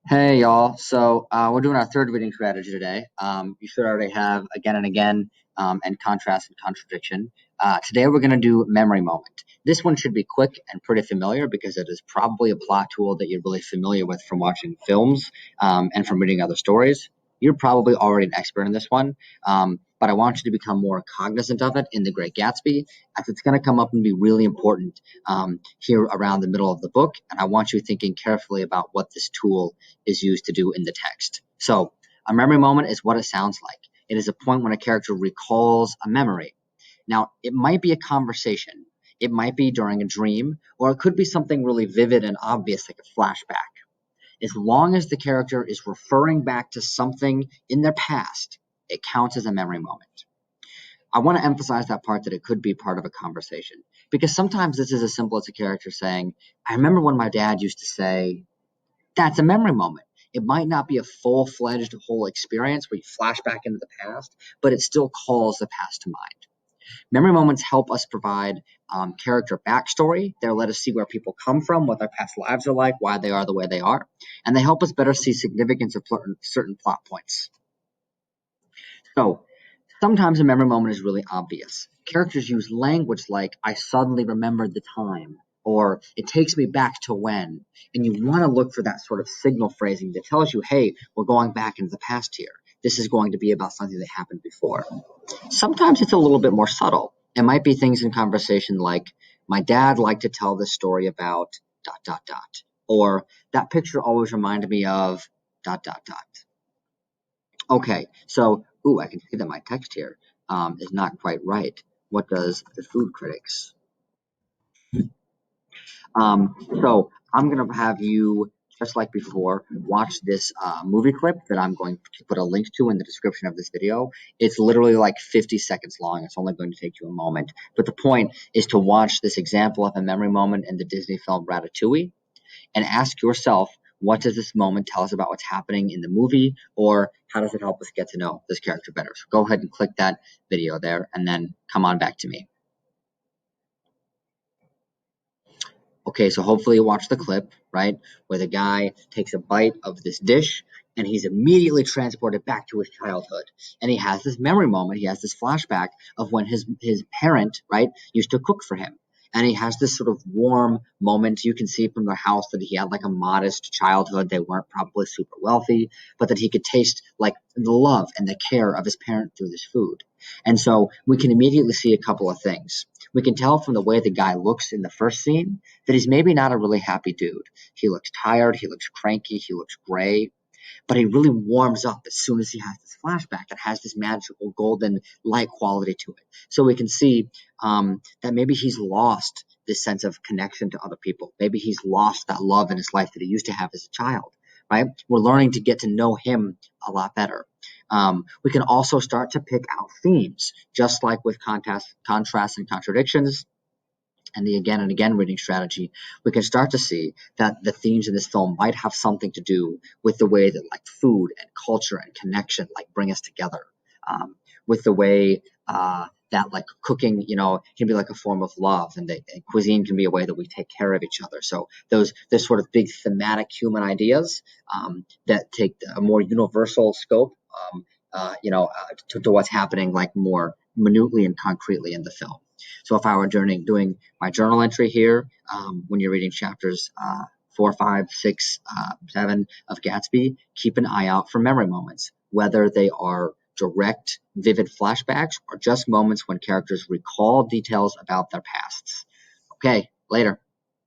Hey y'all, we're doing our third reading strategy today. You should already have again and again, and contrast and contradiction. Today we're going to do memory moment. This one should be quick and pretty familiar because it is probably a plot tool that you're really familiar with from watching films, and from reading other stories. You're probably already an expert in this one, but I want you to become more cognizant of it in The Great Gatsby, as it's going to come up and be really important here around the middle of the book, and I want you thinking carefully about what this tool is used to do in the text. So, a memory moment is what it sounds like. It is a point when a character recalls a memory. Now, it might be a conversation, it might be during a dream, or it could be something really vivid and obvious like a flashback. As long as the character is referring back to something in their past, it counts as a memory moment. I want to emphasize that part that it could be part of a conversation because sometimes this is as simple as a character saying, I remember when my dad used to say, that's a memory moment. It might not be a full-fledged whole experience where you flash back into the past, but it still calls the past to mind. Memory moments help us provide character backstory. They let us see where people come from, what their past lives are like, why they are the way they are, and they help us better see significance of certain plot points. So sometimes a memory moment is really obvious. Characters use language like, I suddenly remembered the time, or it takes me back to when. And you want to look for that sort of signal phrasing that tells you, hey, we're going back into the past here. This is going to be about something that happened before. Sometimes it's a little bit more subtle. It might be things in conversation like, my dad liked to tell this story about dot, dot, dot. Or that picture always reminded me of dot, dot, dot. Okay, so, I can see that my text here is not quite right. What does the food critics? So I'm gonna have you, just like before, watch this movie clip that I'm going to put a link to in the description of this video. It's literally like 50 seconds long. It's only going to take you a moment. But the point is to watch this example of a memory moment in the Disney film Ratatouille and ask yourself, what does this moment tell us about what's happening in the movie, or how does it help us get to know this character better? So go ahead and click that video there and then come on back to me. Okay, so hopefully you watch the clip, right, where the guy takes a bite of this dish and he's immediately transported back to his childhood. And he has this memory moment, he has this flashback of when his parent, right, used to cook for him. And he has this sort of warm moment. You can see from their house that he had like a modest childhood. They weren't probably super wealthy, but that he could taste like the love and the care of his parent through this food. And so we can immediately see a couple of things. We can tell from the way the guy looks in the first scene that he's maybe not a really happy dude. He looks tired, he looks cranky, he looks gray, but he really warms up as soon as he has this flashback and has this magical golden light quality to it. So we can see that maybe he's lost this sense of connection to other people. Maybe he's lost that love in his life that he used to have as a child, right? We're learning to get to know him a lot better. We can also start to pick out themes, just like with contrasts and contradictions and the again and again reading strategy, we can start to see that the themes in this film might have something to do with the way that like food and culture and connection like bring us together, with the way that like cooking, can be like a form of love, and cuisine can be a way that we take care of each other. So those sort of big thematic human ideas that take a more universal scope, to what's happening like more minutely and concretely in the film. So if I were doing my journal entry here, when you're reading chapters 4, 5, 6, 7 of Gatsby, keep an eye out for memory moments, whether they are direct, vivid flashbacks or just moments when characters recall details about their pasts. Okay, later.